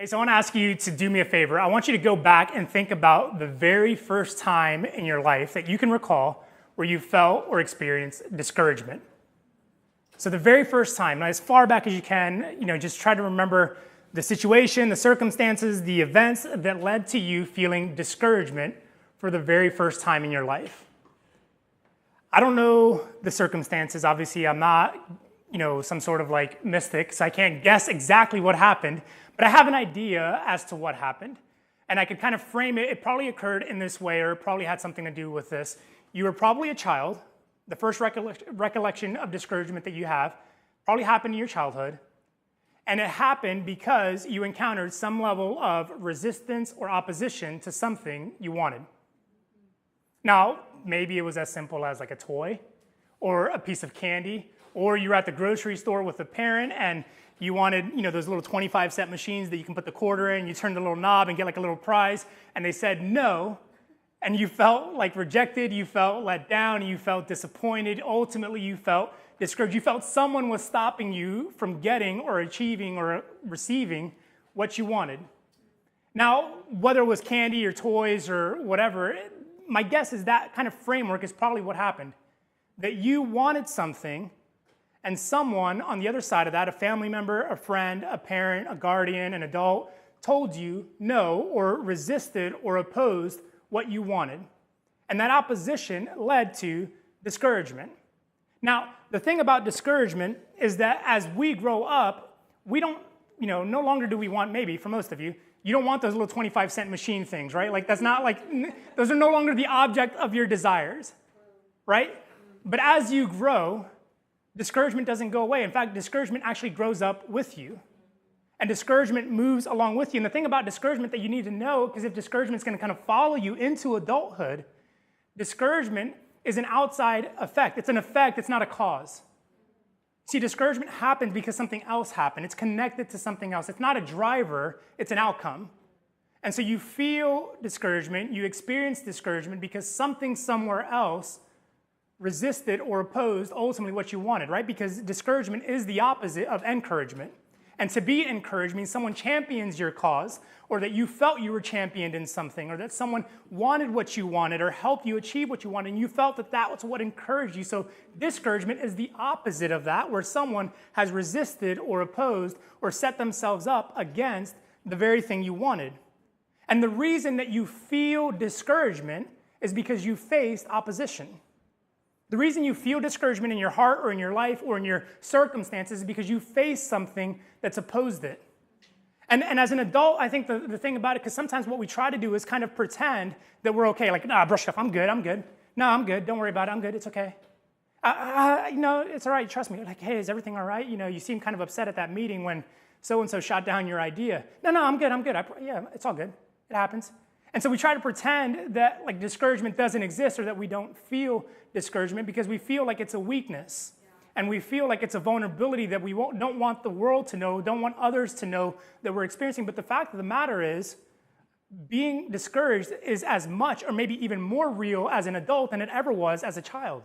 Hey, so I want to ask you to do me a favor. I want you to go back and think about the very first time in your life that you can recall where you felt or experienced discouragement. So the very first time, now as far back as you can, just try to remember the situation, the circumstances, the events that led to you feeling discouragement for the very first time in your life. I don't know the circumstances. Obviously, I'm not, some sort of like mystic, so I can't guess exactly what happened, but I have an idea as to what happened. And I could kind of frame it. It probably occurred in this way, or it probably had something to do with this. You were probably a child. The first recollection of discouragement that you have probably happened in your childhood. And it happened because you encountered some level of resistance or opposition to something you wanted. Now, maybe it was as simple as like a toy or a piece of candy, or you were at the grocery store with a parent and you wanted, those little 25-cent machines that you can put the quarter in, you turn the little knob and get like a little prize, and they said no, and you felt like rejected, you felt let down, you felt disappointed, ultimately you felt discouraged. You felt someone was stopping you from getting or achieving or receiving what you wanted. Now, whether it was candy or toys or whatever, my guess is that kind of framework is probably what happened. That you wanted something, and someone on the other side of that, a family member, a friend, a parent, a guardian, an adult, told you no or resisted or opposed what you wanted. And that opposition led to discouragement. Now, the thing about discouragement is that as we grow up, we don't, no longer do we want, maybe for most of you, you don't want those little 25-cent machine things, right? Like that's not like, those are no longer the object of your desires, right? But as you grow, discouragement doesn't go away. In fact, discouragement actually grows up with you. And discouragement moves along with you. And the thing about discouragement that you need to know, because if discouragement is going to kind of follow you into adulthood, discouragement is an outside effect. It's an effect, it's not a cause. See, discouragement happens because something else happened. It's connected to something else. It's not a driver, it's an outcome. And so you feel discouragement, you experience discouragement because something somewhere else resisted or opposed ultimately what you wanted, right? Because discouragement is the opposite of encouragement. And to be encouraged means someone champions your cause, or that you felt you were championed in something, or that someone wanted what you wanted, or helped you achieve what you wanted, and you felt that that was what encouraged you. So discouragement is the opposite of that, where someone has resisted or opposed or set themselves up against the very thing you wanted. And the reason that you feel discouragement is because you faced opposition. The reason you feel discouragement in your heart or in your life or in your circumstances is because you face something that's opposed it. And as an adult, I think the thing about it, because sometimes what we try to do is kind of pretend that we're okay. Like, nah, brush it off, I'm good. No, I'm good, don't worry about it, I'm good, it's okay. It's all right, trust me. Like, hey, is everything all right? You seem kind of upset at that meeting when so-and-so shot down your idea. No, I'm good. Yeah, it's all good, it happens. And so we try to pretend that like discouragement doesn't exist or that we don't feel discouragement because we feel like it's a weakness. And we feel like it's a vulnerability that we don't want the world to know, don't want others to know that we're experiencing. But the fact of the matter is, being discouraged is as much or maybe even more real as an adult than it ever was as a child.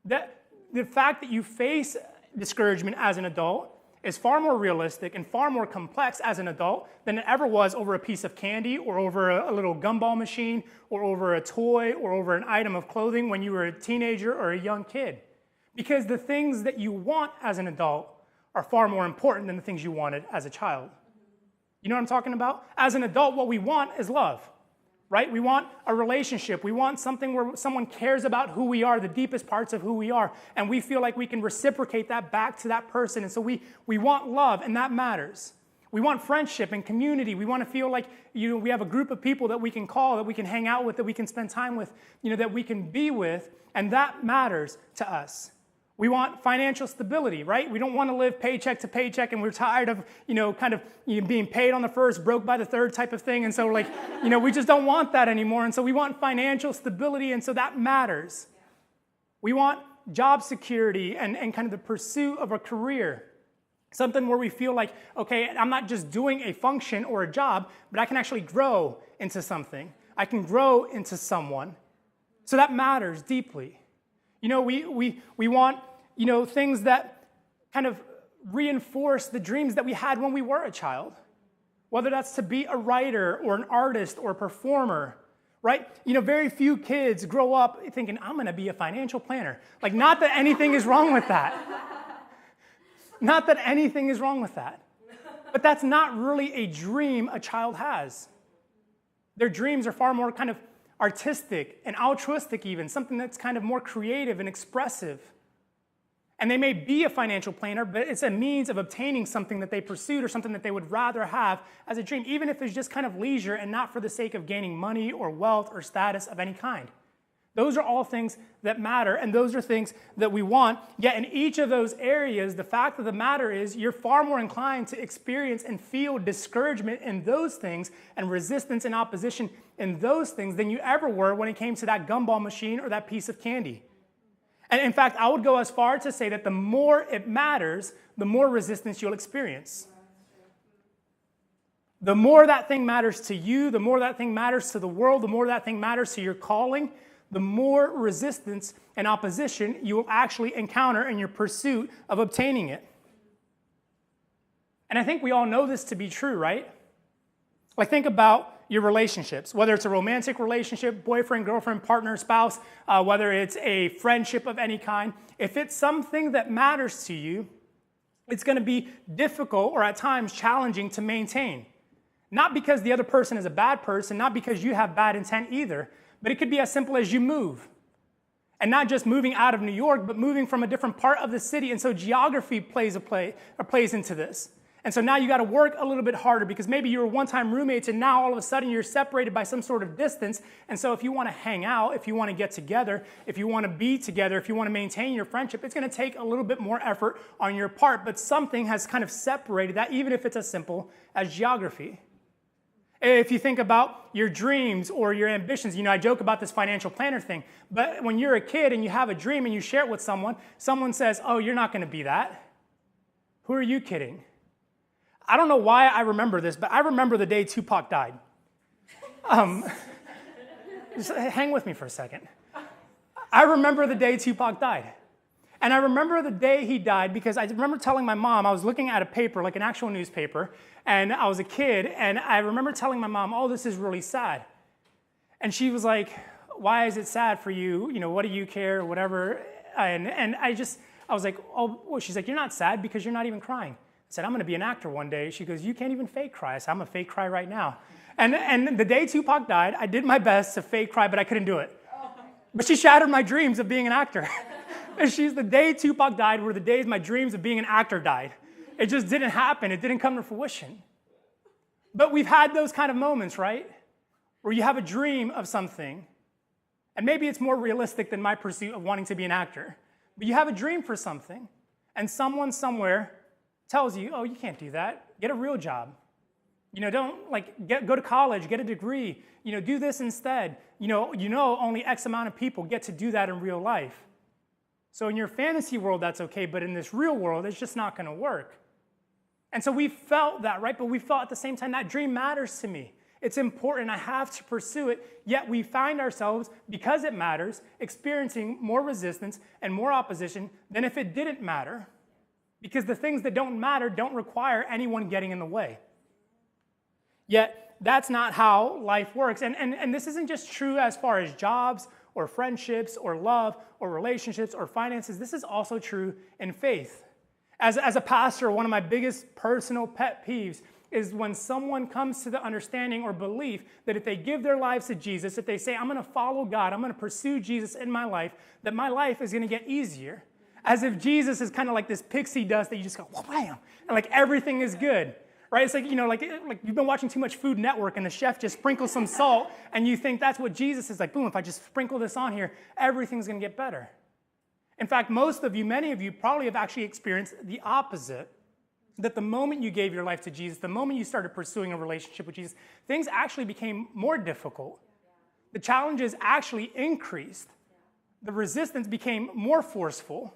That the fact that you face discouragement as an adult is far more realistic and far more complex as an adult than it ever was over a piece of candy or over a little gumball machine or over a toy or over an item of clothing when you were a teenager or a young kid. Because the things that you want as an adult are far more important than the things you wanted as a child. You know what I'm talking about? As an adult, what we want is love, right? We want a relationship. We want something where someone cares about who we are, the deepest parts of who we are, and we feel like we can reciprocate that back to that person. And so we want love, and that matters. We want friendship and community. We want to feel like we have a group of people that we can call, that we can hang out with, that we can spend time with, that we can be with, and that matters to us. We want financial stability, right? We don't want to live paycheck to paycheck, and we're tired of, being paid on the first, broke by the third type of thing. And so, we just don't want that anymore. And so we want financial stability, and so that matters. We want job security and kind of the pursuit of a career. Something where we feel like, okay, I'm not just doing a function or a job, but I can actually grow into something. I can grow into someone. So that matters deeply. We want, things that kind of reinforce the dreams that we had when we were a child. whether that's to be a writer or an artist or a performer, right? Very few kids grow up thinking, I'm going to be a financial planner. Like, not that anything is wrong with that. Not that anything is wrong with that. But that's not really a dream a child has. Their dreams are far more kind of artistic and altruistic even, something that's kind of more creative and expressive. And they may be a financial planner, but it's a means of obtaining something that they pursued or something that they would rather have as a dream, even if it's just kind of leisure and not for the sake of gaining money or wealth or status of any kind. Those are all things that matter, and those are things that we want. Yet in each of those areas, the fact of the matter is you're far more inclined to experience and feel discouragement in those things and resistance and opposition in those things than you ever were when it came to that gumball machine or that piece of candy. And in fact, I would go as far to say that the more it matters, the more resistance you'll experience. The more that thing matters to you, the more that thing matters to the world, the more that thing matters to your calling, the more resistance and opposition you will actually encounter in your pursuit of obtaining it. And I think we all know this to be true, right? Like, think about your relationships, whether it's a romantic relationship, boyfriend, girlfriend, partner, spouse, whether it's a friendship of any kind. If it's something that matters to you, it's going to be difficult or at times challenging to maintain. Not because the other person is a bad person, not because you have bad intent either, but it could be as simple as you move. And not just moving out of New York, but moving from a different part of the city. And so geography plays into this. And so now you got to work a little bit harder because maybe you were one-time roommates and now all of a sudden you're separated by some sort of distance. And so if you want to hang out, if you want to get together, if you want to be together, if you want to maintain your friendship, it's going to take a little bit more effort on your part. But something has kind of separated that, even if it's as simple as geography. If you think about your dreams or your ambitions, I joke about this financial planner thing, but when you're a kid and you have a dream and you share it with someone says, oh, you're not going to be that. Who are you kidding? I don't know why I remember this, but I remember the day Tupac died. Just hang with me for a second. I remember the day Tupac died. And I remember the day he died because I remember telling my mom, I was looking at a paper, like an actual newspaper, and I was a kid, and I remember telling my mom, oh, this is really sad. And she was like, why is it sad for you? What do you care, whatever? And I was like, oh, well, she's like, you're not sad because you're not even crying. I said, I'm going to be an actor one day. She goes, you can't even fake cry. I said, I'm a fake cry right now. And the day Tupac died, I did my best to fake cry, but I couldn't do it. But she shattered my dreams of being an actor. And the day Tupac died were the days my dreams of being an actor died. It just didn't happen. It didn't come to fruition. But we've had those kind of moments, right? Where you have a dream of something, and maybe it's more realistic than my pursuit of wanting to be an actor. But you have a dream for something, and someone somewhere tells you, oh, you can't do that. Get a real job. Don't go to college, get a degree. Do this instead. Only X amount of people get to do that in real life. So in your fantasy world, that's okay, but in this real world, it's just not going to work. And so we felt that, right? But we felt at the same time, that dream matters to me. It's important. I have to pursue it. Yet we find ourselves, because it matters, experiencing more resistance and more opposition than if it didn't matter. Because the things that don't matter don't require anyone getting in the way. Yet that's not how life works. And this isn't just true as far as jobs or friendships or love or relationships or finances. This is also true in faith. As a pastor, one of my biggest personal pet peeves is when someone comes to the understanding or belief that if they give their lives to Jesus, if they say, I'm going to follow God, I'm going to pursue Jesus in my life, that my life is going to get easier. As if Jesus is kind of like this pixie dust that you just go, wham, and like everything is good, right? It's like, like you've been watching too much Food Network and the chef just sprinkles some salt and you think that's what Jesus is like. Boom, if I just sprinkle this on here, everything's going to get better. In fact, many of you probably have actually experienced the opposite, that the moment you gave your life to Jesus, the moment you started pursuing a relationship with Jesus, things actually became more difficult. The challenges actually increased. The resistance became more forceful.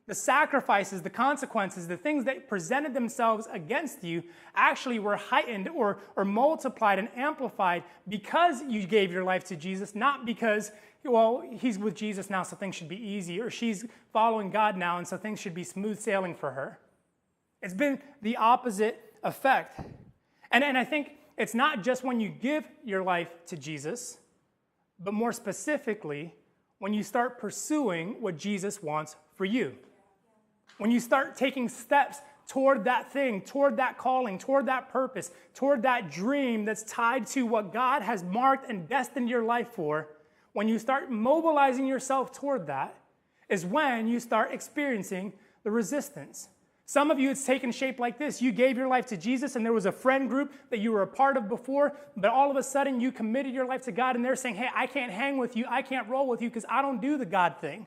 The sacrifices, the consequences, the things that presented themselves against you actually were heightened or multiplied and amplified because you gave your life to Jesus, not because, well, he's with Jesus now, so things should be easy, or she's following God now, and so things should be smooth sailing for her. It's been the opposite effect. And I think it's not just when you give your life to Jesus, but more specifically, when you start pursuing what Jesus wants for you. When you start taking steps toward that thing, toward that calling, toward that purpose, toward that dream that's tied to what God has marked and destined your life for, when you start mobilizing yourself toward that, is when you start experiencing the resistance. Some of you, it's taken shape like this. You gave your life to Jesus, and there was a friend group that you were a part of before, but all of a sudden you committed your life to God, and they're saying, hey, I can't hang with you, I can't roll with you because I don't do the God thing.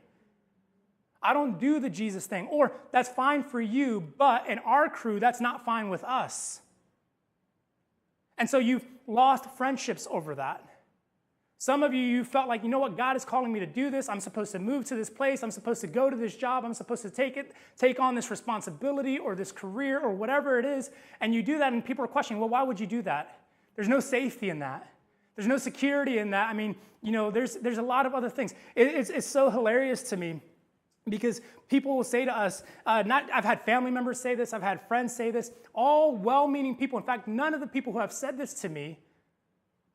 I don't do the Jesus thing. Or that's fine for you, but in our crew, that's not fine with us. And so you've lost friendships over that. Some of you felt like, you know what, God is calling me to do this. I'm supposed to move to this place. I'm supposed to go to this job. I'm supposed to take on this responsibility or this career or whatever it is. And you do that, and people are questioning, well, why would you do that? There's no safety in that. There's no security in that. I mean, there's a lot of other things. It's so hilarious to me because people will say to us, I've had family members say this, I've had friends say this, all well-meaning people. In fact, none of the people who have said this to me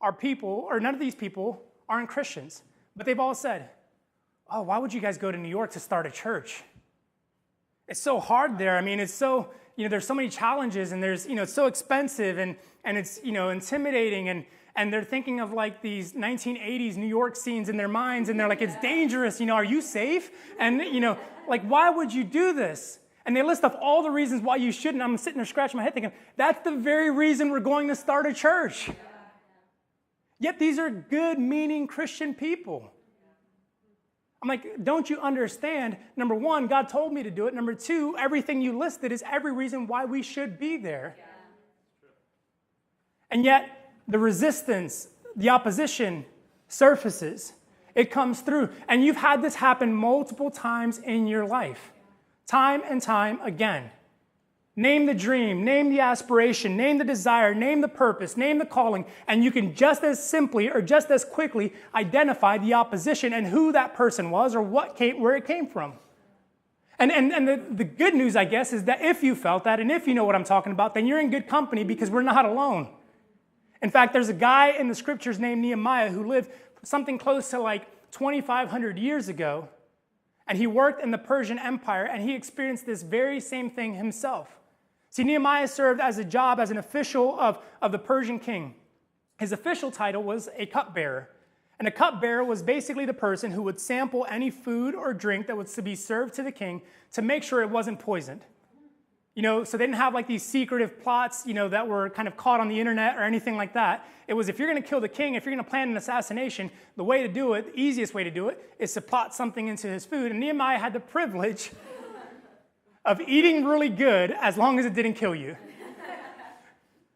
are people, or none of these people aren't Christians. But they've all said, oh, why would you guys go to New York to start a church? It's so hard there. I mean, it's so, there's so many challenges, and there's, it's so expensive, and it's, intimidating, and they're thinking of like these 1980s New York scenes in their minds, and they're like, it's dangerous, are you safe? And, like, why would you do this? And they list off all the reasons why you shouldn't. I'm sitting there scratching my head thinking, that's the very reason we're going to start a church. Yet these are good, meaning Christian people. I'm like, don't you understand? Number one, God told me to do it. Number two, everything you listed is every reason why we should be there. Yeah. And yet, the resistance, the opposition surfaces. It comes through. And you've had this happen multiple times in your life. Time and time again. Name the dream, name the aspiration, name the desire, name the purpose, name the calling, and you can just as simply or just as quickly identify the opposition and who that person was or where it came from. And the good news, I guess, is that if you felt that and if you know what I'm talking about, then you're in good company because we're not alone. In fact, there's a guy in the scriptures named Nehemiah who lived something close to like 2,500 years ago, and he worked in the Persian Empire, and he experienced this very same thing himself. See, Nehemiah served as an official of the Persian king. His official title was a cupbearer. And a cupbearer was basically the person who would sample any food or drink that was to be served to the king to make sure it wasn't poisoned. So they didn't have like these secretive plots, that were kind of caught on the internet or anything like that. It was if you're going to kill the king, if you're going to plan an assassination, the way to do it, the easiest way to do it, is to plot something into his food. And Nehemiah had the privilege of eating really good as long as it didn't kill you.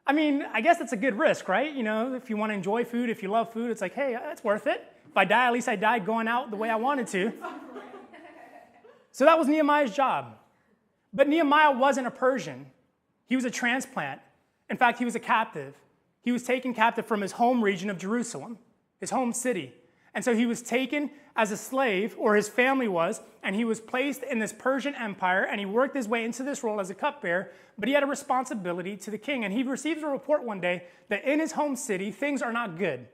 I mean, I guess it's a good risk, right? If you want to enjoy food, if you love food, it's like, hey, it's worth it. If I die, at least I died going out the way I wanted to. So that was Nehemiah's job. But Nehemiah wasn't a Persian. He was a transplant. In fact, he was a captive. He was taken captive from his home region of Jerusalem, his home city. And so he was taken as a slave, or his family was, and he was placed in this Persian empire, and he worked his way into this role as a cupbearer, but he had a responsibility to the king. And he receives a report one day that in his home city, things are not good,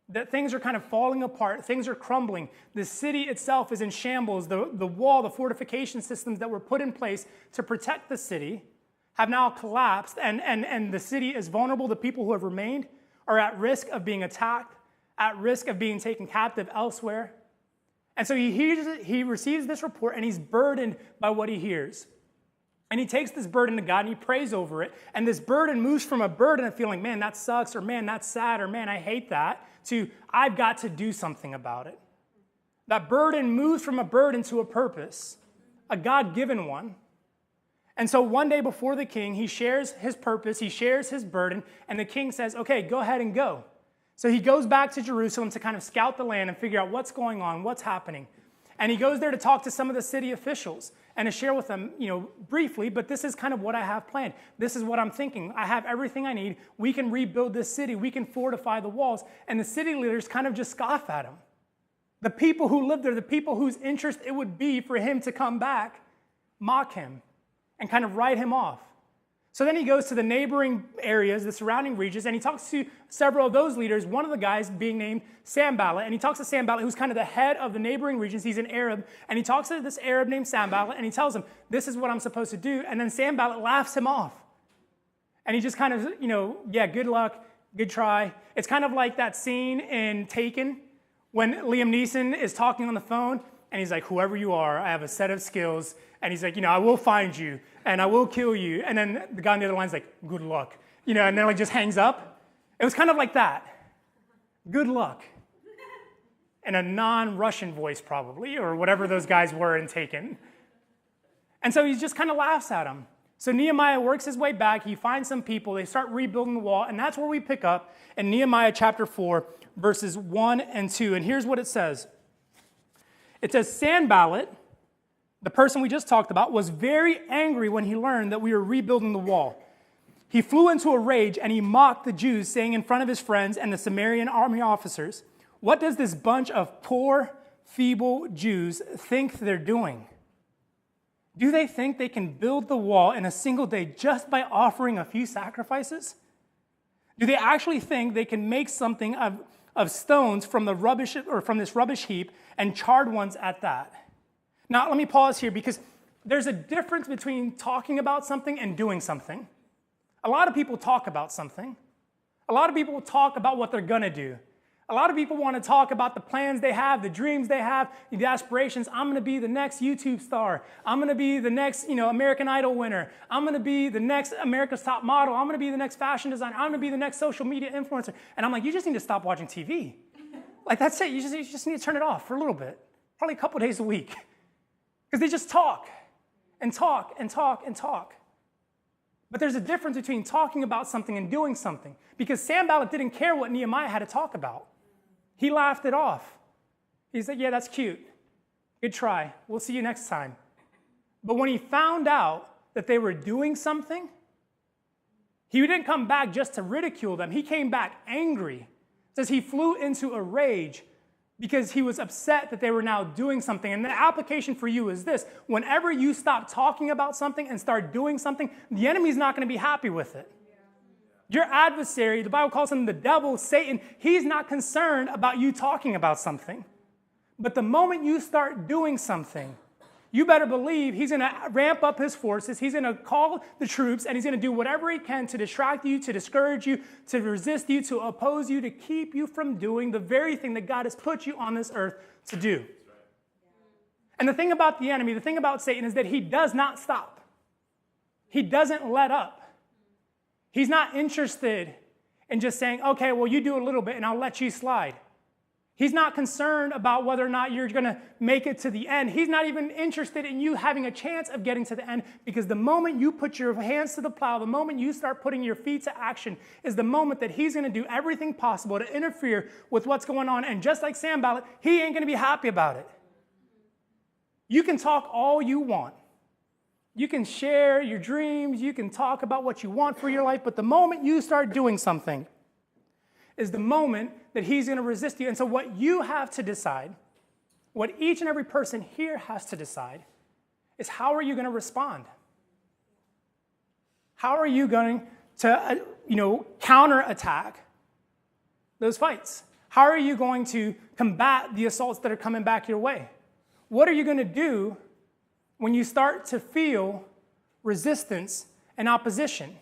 that things are kind of falling apart, things are crumbling. The city itself is in shambles. The wall, the fortification systems that were put in place to protect the city have now collapsed, and the city is vulnerable. The people who have remained are at risk of being attacked, at risk of being taken captive elsewhere. And so he receives this report, and he's burdened by what he hears. And he takes this burden to God, and he prays over it. And this burden moves from a burden of feeling, man, that sucks, or man, that's sad, or man, I hate that, to I've got to do something about it. That burden moves from a burden to a purpose, a God-given one. And so one day before the king, he shares his purpose, he shares his burden, and the king says, okay, go ahead and go. So he goes back to Jerusalem to kind of scout the land and figure out what's going on, what's happening. And he goes there to talk to some of the city officials and to share with them, briefly, but this is kind of what I have planned. This is what I'm thinking. I have everything I need. We can rebuild this city. We can fortify the walls. And the city leaders kind of just scoff at him. The people who live there, the people whose interest it would be for him to come back, mock him and kind of write him off. So then he goes to the neighboring areas, the surrounding regions, and he talks to several of those leaders, one of the guys being named Sanballat. And he talks to Sanballat, who's kind of the head of the neighboring regions. He's an Arab. And he talks to this Arab named Sanballat, and he tells him, this is what I'm supposed to do. And then Sanballat laughs him off. And he just kind of, yeah, good luck, good try. It's kind of like that scene in Taken when Liam Neeson is talking on the phone, and he's like, whoever you are, I have a set of skills. And he's like, I will find you, and I will kill you. And then the guy on the other line's like, good luck. And then just hangs up. It was kind of like that. Good luck. In a non-Russian voice probably, or whatever those guys were in Taken. And so he just kind of laughs at him. So Nehemiah works his way back. He finds some people. They start rebuilding the wall. And that's where we pick up in Nehemiah chapter 4, verses 1 and 2. And here's what it says. It says, Sanballat, the person we just talked about, was very angry when he learned that we were rebuilding the wall. He flew into a rage and he mocked the Jews, saying in front of his friends and the Samaritan army officers, what does this bunch of poor, feeble Jews think they're doing? Do they think they can build the wall in a single day just by offering a few sacrifices? Do they actually think they can make something of stones from the rubbish or from this rubbish heap and charred ones at that? Now, let me pause here because there's a difference between talking about something and doing something. A lot of people talk about something. A lot of people talk about what they're going to do. A lot of people want to talk about the plans they have, the dreams they have, the aspirations. I'm going to be the next YouTube star. I'm going to be the next, American Idol winner. I'm going to be the next America's Top Model. I'm going to be the next fashion designer. I'm going to be the next social media influencer. And I'm like, you just need to stop watching TV. Like, that's it. You just need to turn it off for a little bit, probably a couple days a week. Because they just talk and talk and talk and talk. But there's a difference between talking about something and doing something. Because Sanballat didn't care what Nehemiah had to talk about. He laughed it off. He said, yeah, that's cute. Good try. We'll see you next time. But when he found out that they were doing something, he didn't come back just to ridicule them. He came back angry. It says he flew into a rage because he was upset that they were now doing something. And the application for you is this. Whenever you stop talking about something and start doing something, the enemy's not going to be happy with it. Your adversary, the Bible calls him the devil, Satan, he's not concerned about you talking about something. But the moment you start doing something, you better believe he's going to ramp up his forces. He's going to call the troops, and he's going to do whatever he can to distract you, to discourage you, to resist you, to oppose you, to keep you from doing the very thing that God has put you on this earth to do. And the thing about the enemy, the thing about Satan is that he does not stop. He doesn't let up. He's not interested in just saying, okay, well, you do a little bit and I'll let you slide. He's not concerned about whether or not you're going to make it to the end. He's not even interested in you having a chance of getting to the end, because the moment you put your hands to the plow, the moment you start putting your feet to action is the moment that he's going to do everything possible to interfere with what's going on. And just like Sanballat, he ain't going to be happy about it. You can talk all you want. You can share your dreams. You can talk about what you want for your life. But the moment you start doing something is the moment that he's going to resist you. And so what you have to decide, what each and every person here has to decide, is how are you going to respond? How are you going to, counterattack those fights? How are you going to combat the assaults that are coming back your way? What are you going to do when you start to feel resistance and opposition?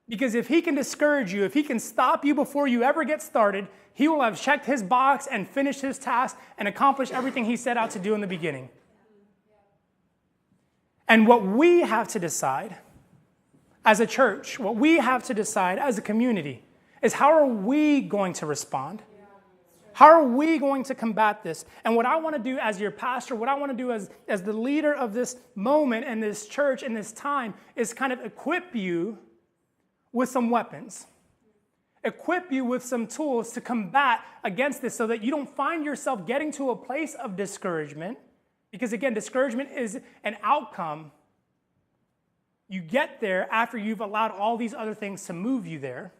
Because if he can discourage you, if he can stop you before you ever get started, he will have checked his box and finished his task and accomplished everything he set out to do in the beginning. And what we have to decide as a church, what we have to decide as a community, is how are we going to respond? How are we going to combat this? And what I want to do as your pastor, what I want to do as the leader of this moment and this church and this time is kind of equip you with some weapons. Equip you with some tools to combat against this so that you don't find yourself getting to a place of discouragement. Because again, discouragement is an outcome. You get there after you've allowed all these other things to move you there.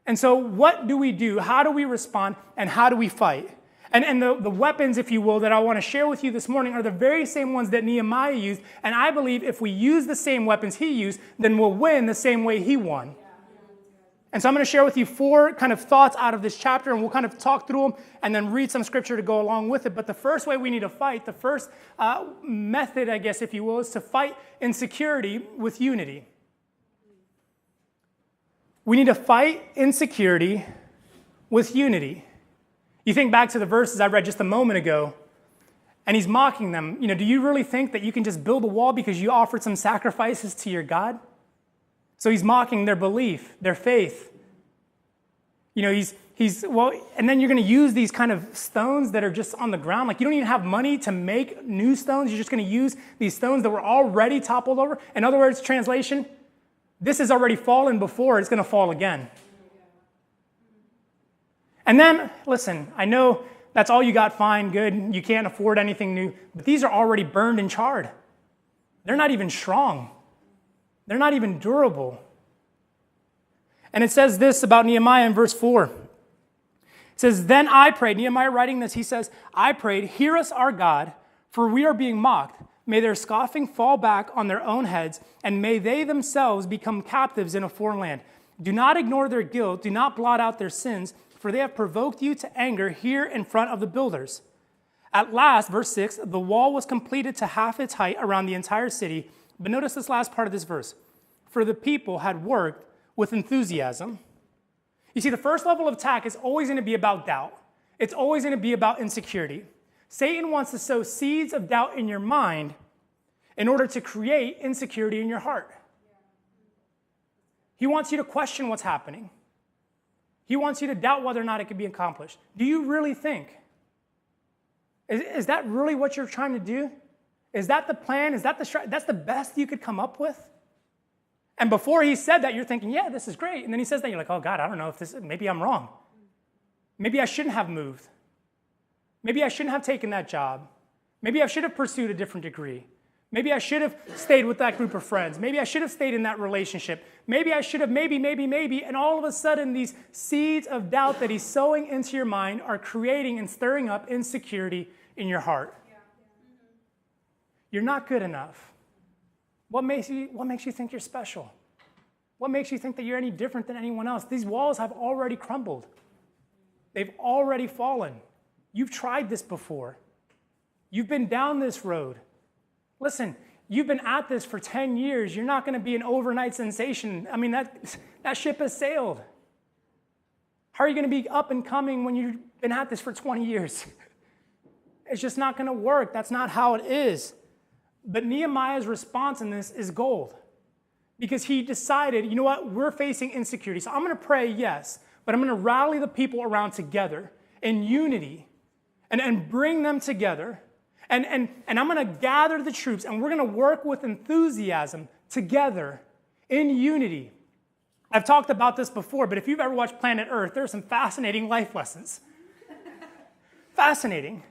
And so what do we do? How do we respond? And how do we fight? And the weapons, if you will, that I want to share with you this morning are the very same ones that Nehemiah used. And I believe if we use the same weapons he used, then we'll win the same way he won. And so I'm going to share with you 4 kind of thoughts out of this chapter, and we'll kind of talk through them and then read some scripture to go along with it. But the first way we need to fight, the first method, I guess, if you will, is to fight insecurity with unity. We need to fight insecurity with unity. You think back to the verses I read just a moment ago, and he's mocking them. Do you really think that you can just build a wall because you offered some sacrifices to your God? So he's mocking their belief, their faith. And then you're going to use these kind of stones that are just on the ground. Like, you don't even have money to make new stones. You're just going to use these stones that were already toppled over. In other words, translation, this has already fallen before, it's going to fall again. And then, listen, I know that's all you got, fine, good. You can't afford anything new. But these are already burned and charred. They're not even strong. They're not even durable. And it says this about Nehemiah in verse 4. It says, then I prayed. Nehemiah writing this, he says, I prayed, hear us, our God, for we are being mocked. May their scoffing fall back on their own heads, and may they themselves become captives in a foreign land. Do not ignore their guilt. Do not blot out their sins, for they have provoked you to anger here in front of the builders. At last, verse 6, the wall was completed to half its height around the entire city. But notice this last part of this verse. For the people had worked with enthusiasm. You see, the first level of attack is always going to be about doubt. It's always going to be about insecurity. Satan wants to sow seeds of doubt in your mind in order to create insecurity in your heart. He wants you to question what's happening. He wants you to doubt whether or not it can be accomplished. Do you really think? Is that really what you're trying to do? Is that the plan? Is that that's the best you could come up with? And before he said that, you're thinking, yeah, this is great. And then he says that, you're like, oh God, I don't know if maybe I'm wrong. Maybe I shouldn't have moved. Maybe I shouldn't have taken that job. Maybe I should have pursued a different degree. Maybe I should have stayed with that group of friends. Maybe I should have stayed in that relationship. Maybe I should have, maybe. And all of a sudden, these seeds of doubt that he's sowing into your mind are creating and stirring up insecurity in your heart. You're not good enough. What makes you think you're special? What makes you think that you're any different than anyone else? These walls have already crumbled. They've already fallen. You've tried this before. You've been down this road. Listen, you've been at this for 10 years. You're not going to be an overnight sensation. I mean, that ship has sailed. How are you going to be up and coming when you've been at this for 20 years? It's just not going to work. That's not how it is. But Nehemiah's response in this is gold. Because he decided, you know what, we're facing insecurity. So I'm going to pray, yes, but I'm going to rally the people around together in unity and bring them together. And I'm going to gather the troops, and we're going to work with enthusiasm together in unity. I've talked about this before, but if you've ever watched Planet Earth, there are some fascinating life lessons. Fascinating.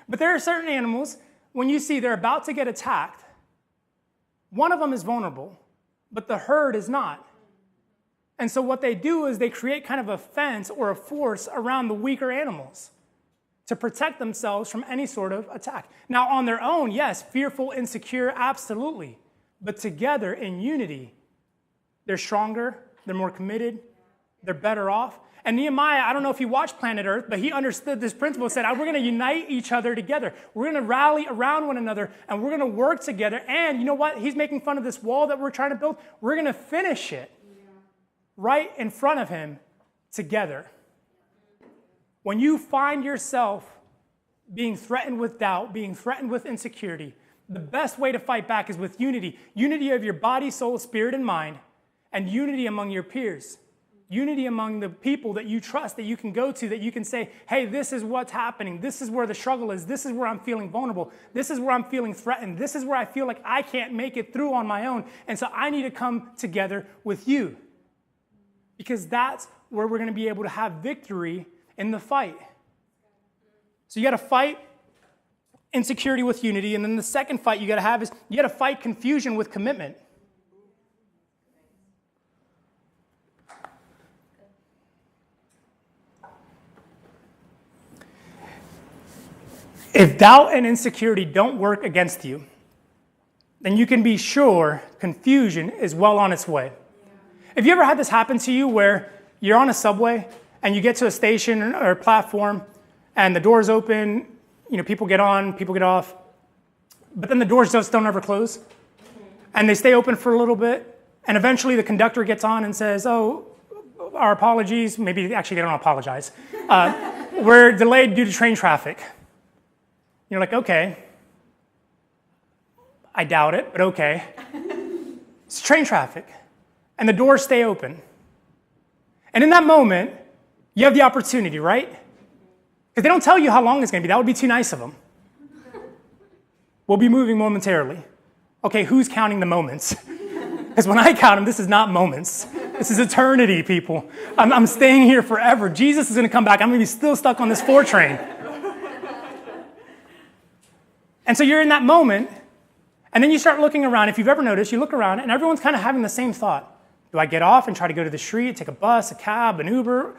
But there are certain animals, when you see they're about to get attacked, one of them is vulnerable, but the herd is not. And so what they do is they create kind of a fence or a force around the weaker animals to protect themselves from any sort of attack. Now, on their own, yes, fearful, insecure, absolutely. But together, in unity, they're stronger, they're more committed, they're better off. And Nehemiah, I don't know if he watched Planet Earth, but he understood this principle, said, we're going to unite each other together. We're going to rally around one another, and we're going to work together. And you know what? He's making fun of this wall that we're trying to build. We're going to finish it right in front of him together. When you find yourself being threatened with doubt, being threatened with insecurity, the best way to fight back is with unity. Unity of your body, soul, spirit, and mind, and unity among your peers. Unity among the people that you trust, that you can go to, that you can say, hey, this is what's happening. This is where the struggle is. This is where I'm feeling vulnerable. This is where I'm feeling threatened. This is where I feel like I can't make it through on my own. And so I need to come together with you. Because that's where we're going to be able to have victory in the fight. So you got to fight insecurity with unity. And then the second fight you got to have is you got to fight confusion with commitment. If doubt and insecurity don't work against you, then you can be sure confusion is well on its way. Have you ever had this happen to you where you're on a subway and you get to a station or a platform and the doors open, people get on, people get off, but then the doors just don't ever close and they stay open for a little bit and eventually the conductor gets on and says, oh, our apologies, maybe actually they don't apologize. We're delayed due to train traffic. You're like, okay. I doubt it, but okay. It's train traffic. And the doors stay open. And in that moment, you have the opportunity, right? Because they don't tell you how long it's going to be. That would be too nice of them. We'll be moving momentarily. Okay, who's counting the moments? Because when I count them, this is not moments. This is eternity, people. I'm staying here forever. Jesus is going to come back. I'm going to be still stuck on this 4 train. And so you're in that moment, and then you start looking around. If you've ever noticed, you look around, and everyone's kind of having the same thought. Do I get off and try to go to the street, take a bus, a cab, an Uber?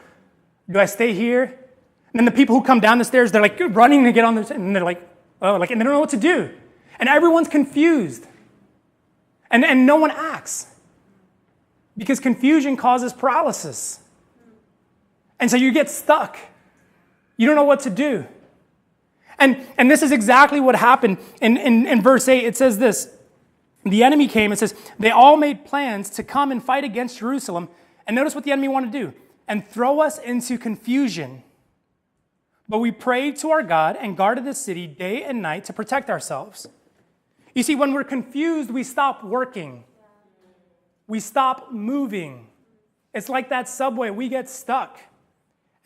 Do I stay here? And then the people who come down the stairs, they're like running to get on the, and they're like, oh, and they don't know what to do. And everyone's confused. And no one acts. Because confusion causes paralysis. And so you get stuck. You don't know what to do. And this is exactly what happened. In verse 8, it says this. The enemy came, it says, they all made plans to come and fight against Jerusalem. And notice what the enemy wanted to do. And throw us into confusion. But we prayed to our God and guarded the city day and night to protect ourselves. You see, when we're confused, we stop working. We stop moving. It's like that subway. We get stuck.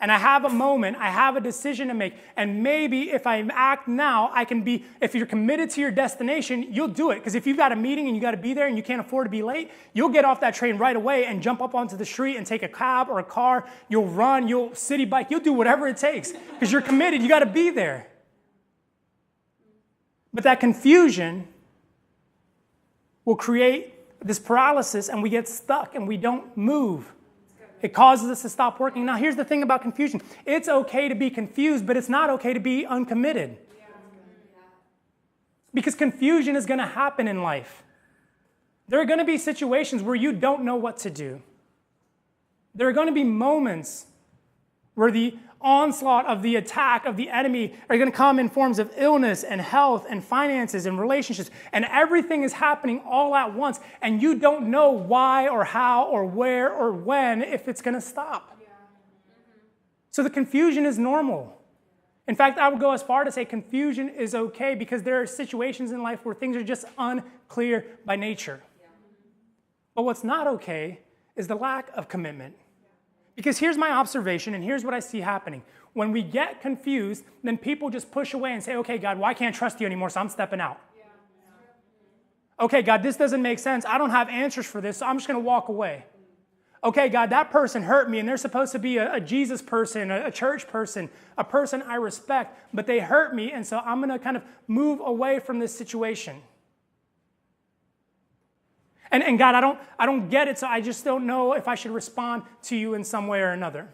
And I have a moment, I have a decision to make. And maybe if I act now, I can be, if you're committed to your destination, you'll do it. Because if you've got a meeting and you got to be there and you can't afford to be late, you'll get off that train right away and jump up onto the street and take a cab or a car. You'll run, you'll city bike, you'll do whatever it takes. Because you're committed, you got to be there. But that confusion will create this paralysis and we get stuck and we don't move. It causes us to stop working. Now, here's the thing about confusion. It's okay to be confused, but it's not okay to be uncommitted. Because confusion is going to happen in life. There are going to be situations where you don't know what to do. There are going to be moments where the onslaught of the attack of the enemy are going to come in forms of illness and health and finances and relationships, and everything is happening all at once, and you don't know why or how or where or when if it's going to stop. So the confusion is normal. In fact, I would go as far to say confusion is okay because there are situations in life where things are just unclear by nature. But what's not okay is the lack of commitment. Because here's my observation, and here's what I see happening. When we get confused, then people just push away and say, okay, God, well, I can't trust you anymore, so I'm stepping out. Okay, God, this doesn't make sense. I don't have answers for this, so I'm just going to walk away. Okay, God, that person hurt me, and they're supposed to be a Jesus person, a church person, a person I respect, but they hurt me, and so I'm going to kind of move away from this situation. And God, I don't get it, so I just don't know if I should respond to you in some way or another.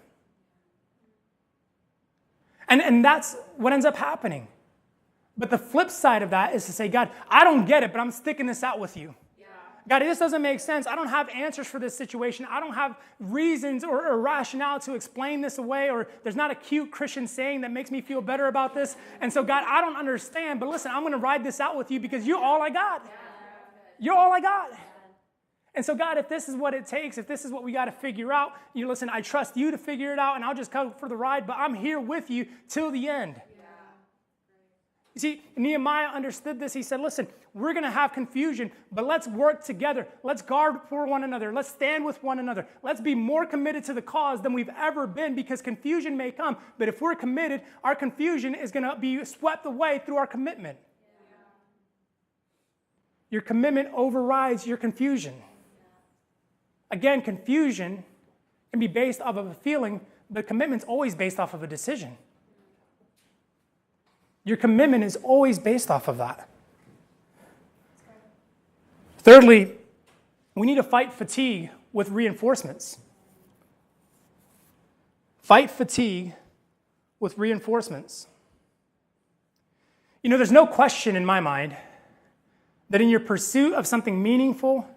And that's what ends up happening. But the flip side of that is to say, God, I don't get it, but I'm sticking this out with you. Yeah. God, this doesn't make sense. I don't have answers for this situation. I don't have reasons or rationale to explain this away, or there's not a cute Christian saying that makes me feel better about this. And so, God, I don't understand, but listen, I'm going to ride this out with you because you're all I got. Yeah. You're all I got. And so, God, if this is what it takes, if this is what we got to figure out, you listen, I trust you to figure it out, and I'll just come for the ride, but I'm here with you till the end. Yeah. You see, Nehemiah understood this. He said, listen, we're going to have confusion, but let's work together. Let's guard for one another. Let's stand with one another. Let's be more committed to the cause than we've ever been, because confusion may come, but if we're committed, our confusion is going to be swept away through our commitment. Yeah. Your commitment overrides your confusion. Again, confusion can be based off of a feeling, but commitment's always based off of a decision. Your commitment is always based off of that. Thirdly, we need to fight fatigue with reinforcements. Fight fatigue with reinforcements. There's no question in my mind that in your pursuit of something meaningful,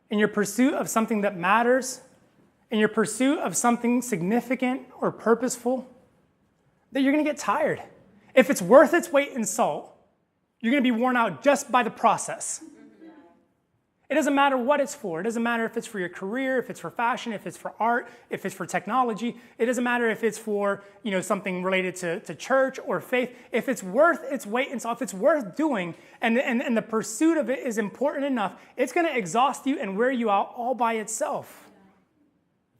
in your pursuit of something that matters, in your pursuit of something significant or purposeful, that you're going to get tired. If it's worth its weight in salt, you're going to be worn out just by the process. It doesn't matter what it's for. It doesn't matter if it's for your career, if it's for fashion, if it's for art, if it's for technology. It doesn't matter if it's for something related to church or faith. If it's worth its weight in salt, if it's worth doing, and the pursuit of it is important enough, it's going to exhaust you and wear you out all by itself.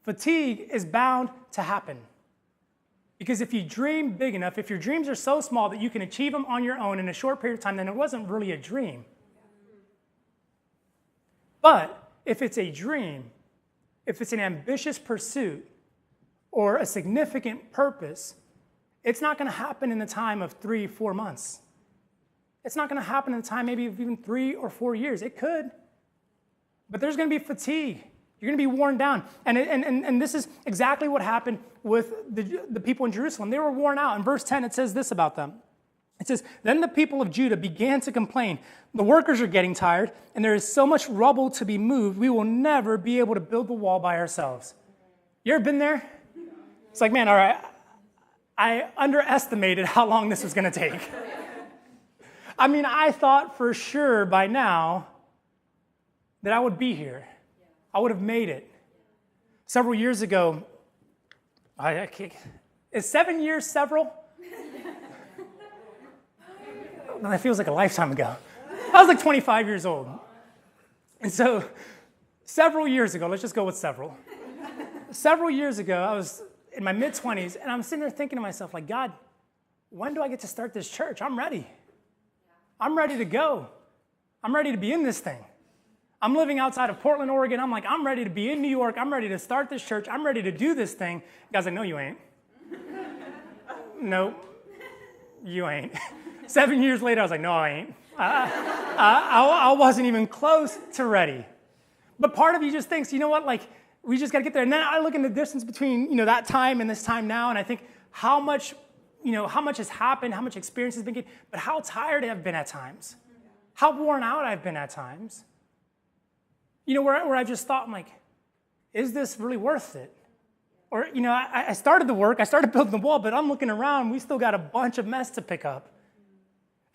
Fatigue is bound to happen. Because if you dream big enough, if your dreams are so small that you can achieve them on your own in a short period of time, then it wasn't really a dream. But if it's a dream, if it's an ambitious pursuit or a significant purpose, it's not going to happen in the time of 3-4 months. It's not going to happen in the time maybe of even 3 or 4 years. It could. But there's going to be fatigue. You're going to be worn down. And this is exactly what happened with the people in Jerusalem. They were worn out. In verse 10, it says this about them. It says, then the people of Judah began to complain. The workers are getting tired, and there is so much rubble to be moved, we will never be able to build the wall by ourselves. You ever been there? It's like, man, all right, I underestimated how long this was going to take. I mean, I thought for sure by now that I would be here. I would have made it. Several years ago, is 7 years several? That feels like a lifetime ago. I was like 25 years old. And so several years ago, let's just go with several. Several years ago, I was in my mid-20s, and I'm sitting there thinking to myself, like, God, when do I get to start this church? I'm ready. I'm ready to go. I'm ready to be in this thing. I'm living outside of Portland, Oregon. I'm like, I'm ready to be in New York. I'm ready to start this church. I'm ready to do this thing. God's like, no, you ain't. No, you ain't. 7 years later, I was like, no, I ain't. I wasn't even close to ready. But part of you just thinks, you know what, like, we just got to get there. And then I look in the distance between, that time and this time now, and I think how much has happened, how much experience has been gained, but how tired I've been at times, how worn out I've been at times. Where I've just thought, I'm like, is this really worth it? Or, I started the work, I started building the wall, but I'm looking around, we still got a bunch of mess to pick up.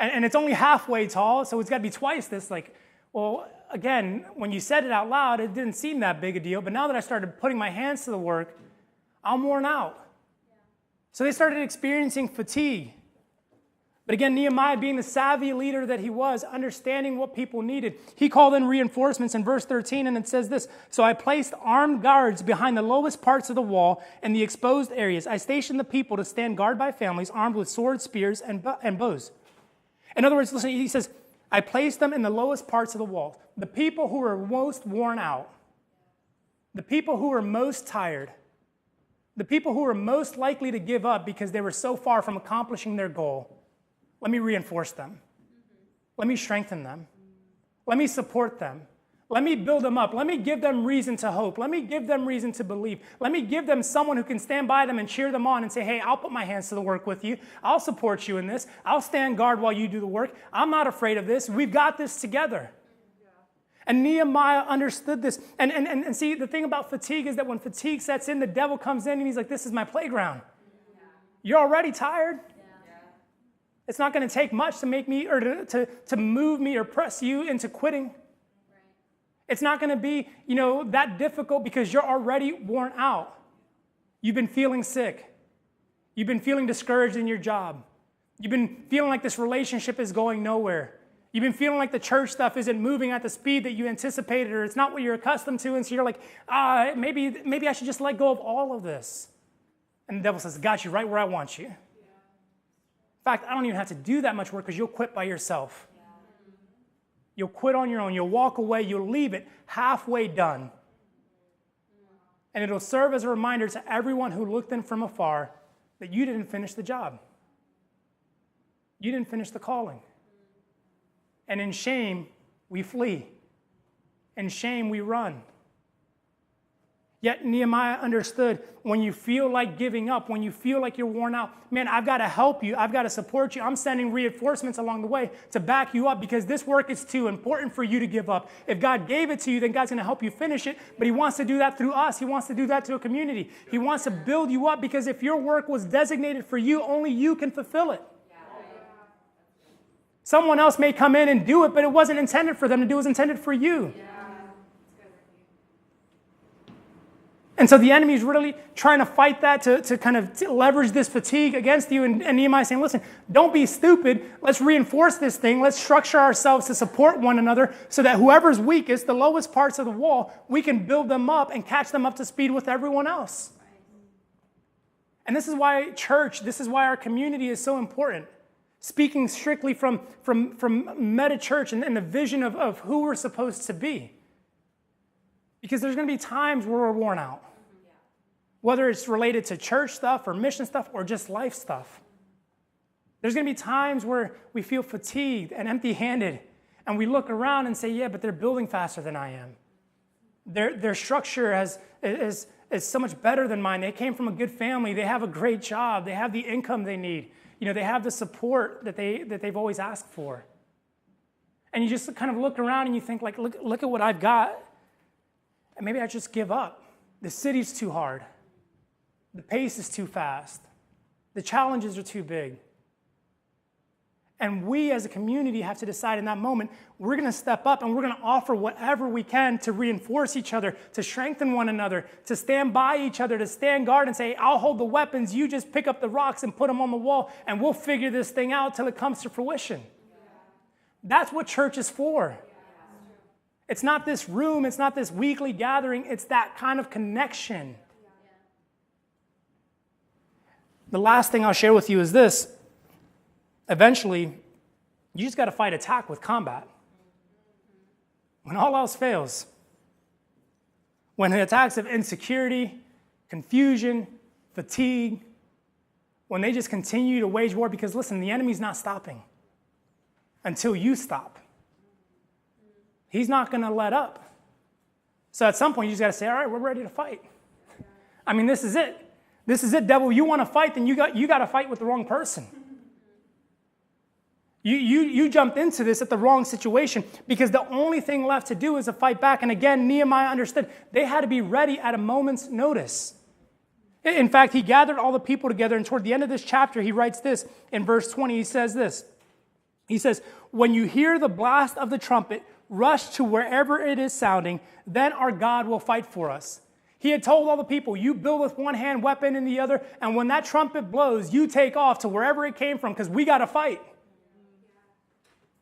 And it's only halfway tall, so it's got to be twice this. Like, well, again, when you said it out loud, it didn't seem that big a deal. But now that I started putting my hands to the work, I'm worn out. So they started experiencing fatigue. But again, Nehemiah, being the savvy leader that he was, understanding what people needed, he called in reinforcements in verse 13, and it says this, so I placed armed guards behind the lowest parts of the wall and the exposed areas. I stationed the people to stand guard by families, armed with swords, spears, and bows. In other words, listen, he says, I placed them in the lowest parts of the wall. The people who were most worn out, the people who were most tired, the people who were most likely to give up because they were so far from accomplishing their goal. Let me reinforce them. Let me strengthen them. Let me support them. Let me build them up. Let me give them reason to hope. Let me give them reason to believe. Let me give them someone who can stand by them and cheer them on and say, hey, I'll put my hands to the work with you. I'll support you in this. I'll stand guard while you do the work. I'm not afraid of this. We've got this together. And Nehemiah understood this. And see, the thing about fatigue is that when fatigue sets in, the devil comes in and he's like, this is my playground. You're already tired. It's not going to take much to make me or to move me or press you into quitting. It's not going to be, that difficult because you're already worn out. You've been feeling sick. You've been feeling discouraged in your job. You've been feeling like this relationship is going nowhere. You've been feeling like the church stuff isn't moving at the speed that you anticipated, or it's not what you're accustomed to, and so you're like, maybe I should just let go of all of this. And the devil says, got you right where I want you. In fact, I don't even have to do that much work because you'll quit by yourself. You'll quit on your own. You'll walk away. You'll leave it halfway done. And it'll serve as a reminder to everyone who looked in from afar that you didn't finish the job. You didn't finish the calling. And in shame, we flee. In shame, we run. Yet Nehemiah understood when you feel like giving up, when you feel like you're worn out, man, I've got to help you. I've got to support you. I'm sending reinforcements along the way to back you up because this work is too important for you to give up. If God gave it to you, then God's going to help you finish it. But he wants to do that through us. He wants to do that to a community. He wants to build you up because if your work was designated for you, only you can fulfill it. Someone else may come in and do it, but it wasn't intended for them to do. It was intended for you. And so the enemy is really trying to fight that to kind of leverage this fatigue against you. And Nehemiah is saying, listen, don't be stupid. Let's reinforce this thing. Let's structure ourselves to support one another so that whoever's weakest, the lowest parts of the wall, we can build them up and catch them up to speed with everyone else. And this is why church, this is why our community is so important. Speaking strictly from meta church and the vision of who we're supposed to be. Because there's going to be times where we're worn out. Whether it's related to church stuff or mission stuff or just life stuff. There's going to be times where we feel fatigued and empty-handed. And we look around and say, yeah, but they're building faster than I am. Their structure is so much better than mine. They came from a good family. They have a great job. They have the income they need. You know, they have the support that they've always asked for. And you just kind of look around and you think, like, look at what I've got. And maybe I just give up. The city's too hard. The pace is too fast. The challenges are too big. And we as a community have to decide in that moment, we're going to step up and we're going to offer whatever we can to reinforce each other, to strengthen one another, to stand by each other, to stand guard and say, I'll hold the weapons, you just pick up the rocks and put them on the wall, and we'll figure this thing out till it comes to fruition. That's what church is for. It's not this room, it's not this weekly gathering, it's that kind of connection. The last thing I'll share with you is this. Eventually, you just got to fight attack with combat. When all else fails, when the attacks of insecurity, confusion, fatigue, when they just continue to wage war, because listen, the enemy's not stopping until you stop. He's not going to let up. So at some point, you just got to say, all right, we're ready to fight. I mean, this is it. This is it, devil. You want to fight, then you got to fight with the wrong person. You jumped into this at the wrong situation because the only thing left to do is to fight back. And again, Nehemiah understood they had to be ready at a moment's notice. In fact, he gathered all the people together, and toward the end of this chapter, he writes this. In verse 20, he says this. He says, when you hear the blast of the trumpet, rush to wherever it is sounding, then our God will fight for us. He had told all the people, you build with one hand, weapon in the other, and when that trumpet blows, you take off to wherever it came from, because we got to fight.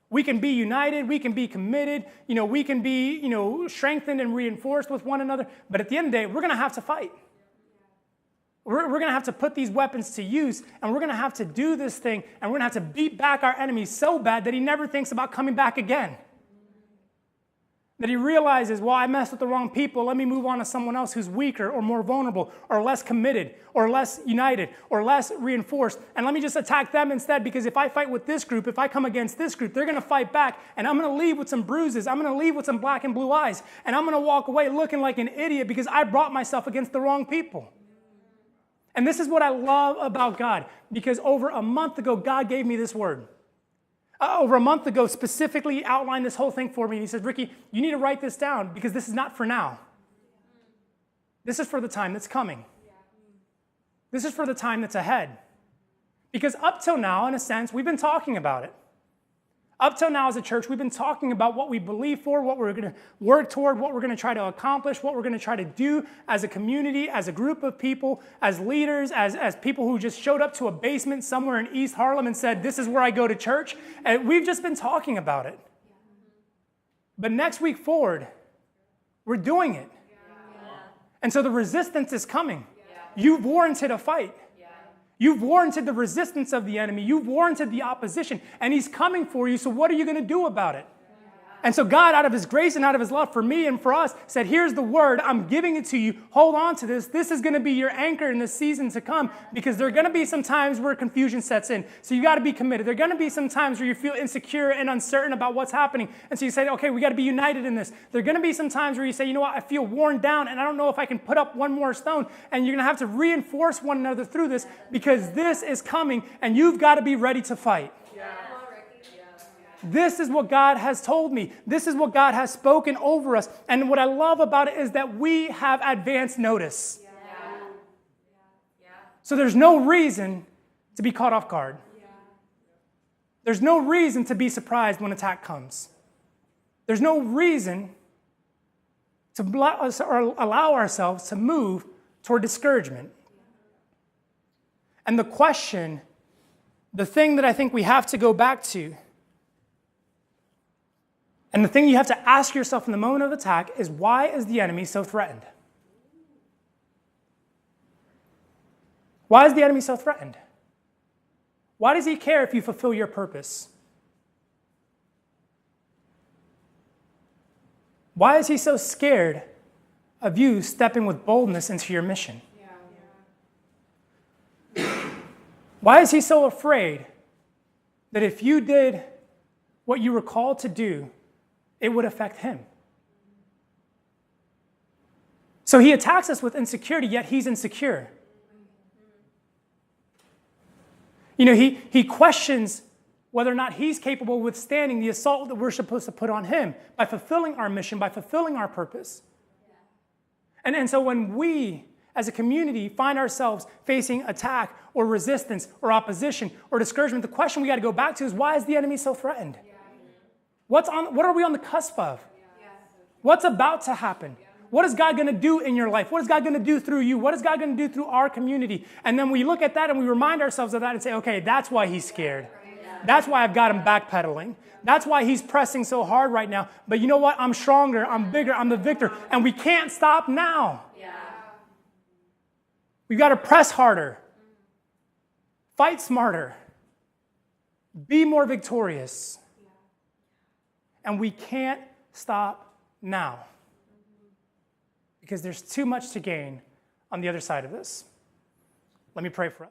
We can be united, we can be committed, we can be, strengthened and reinforced with one another, but at the end of the day, we're going to have to fight. We're going to have to put these weapons to use, and we're going to have to do this thing, and we're going to have to beat back our enemy so bad that he never thinks about coming back again. That he realizes, well, I messed with the wrong people. Let me move on to someone else who's weaker or more vulnerable or less committed or less united or less reinforced. And let me just attack them instead, because if I fight with this group, if I come against this group, they're going to fight back, and I'm going to leave with some bruises. I'm going to leave with some black and blue eyes, and I'm going to walk away looking like an idiot because I brought myself against the wrong people. And this is what I love about God, because over a month ago, God gave me this word. Over a month ago, specifically outlined this whole thing for me. He said, Ricky, you need to write this down because this is not for now. This is for the time that's coming. This is for the time that's ahead. Because up till now, in a sense, we've been talking about it. Up till now as a church, we've been talking about what we believe for, what we're going to work toward, what we're going to try to accomplish, what we're going to try to do as a community, as a group of people, as leaders, as people who just showed up to a basement somewhere in East Harlem and said, this is where I go to church. And we've just been talking about it. But next week forward, we're doing it. And so the resistance is coming. You've warranted a fight. You've warranted the resistance of the enemy. You've warranted the opposition. And he's coming for you, so what are you going to do about it? And so God, out of his grace and out of his love for me and for us, said, here's the word. I'm giving it to you. Hold on to this. This is going to be your anchor in the season to come, because there are going to be some times where confusion sets in. So you got to be committed. There are going to be some times where you feel insecure and uncertain about what's happening. And so you say, okay, we got to be united in this. There are going to be some times where you say, you know what, I feel worn down and I don't know if I can put up one more stone. And you're going to have to reinforce one another through this, because this is coming and you've got to be ready to fight. This is what God has told me. This is what God has spoken over us. And what I love about it is that we have advance notice. So there's no reason to be caught off guard. There's no reason to be surprised when attack comes. There's no reason to allow ourselves to move toward discouragement. And the question, the thing that I think we have to go back to, and the thing you have to ask yourself in the moment of attack is, why is the enemy so threatened? Why is the enemy so threatened? Why does he care if you fulfill your purpose? Why is he so scared of you stepping with boldness into your mission? Why is he so afraid that if you did what you were called to do, it would affect him? So he attacks us with insecurity, yet he's insecure. You know, he questions whether or not he's capable of withstanding the assault that we're supposed to put on him by fulfilling our mission, by fulfilling our purpose. And so when we, as a community, find ourselves facing attack or resistance or opposition or discouragement, the question we got to go back to is, why is the enemy so threatened? What are we on the cusp of? What's about to happen? What is God going to do in your life? What is God going to do through you? What is God going to do through our community? And then we look at that and we remind ourselves of that and say, okay, that's why he's scared. That's why I've got him backpedaling. That's why he's pressing so hard right now. But you know what? I'm stronger. I'm bigger. I'm the victor. And we can't stop now. We've got to press harder. Fight smarter. Be more victorious. And we can't stop now, because there's too much to gain on the other side of this. Let me pray for us.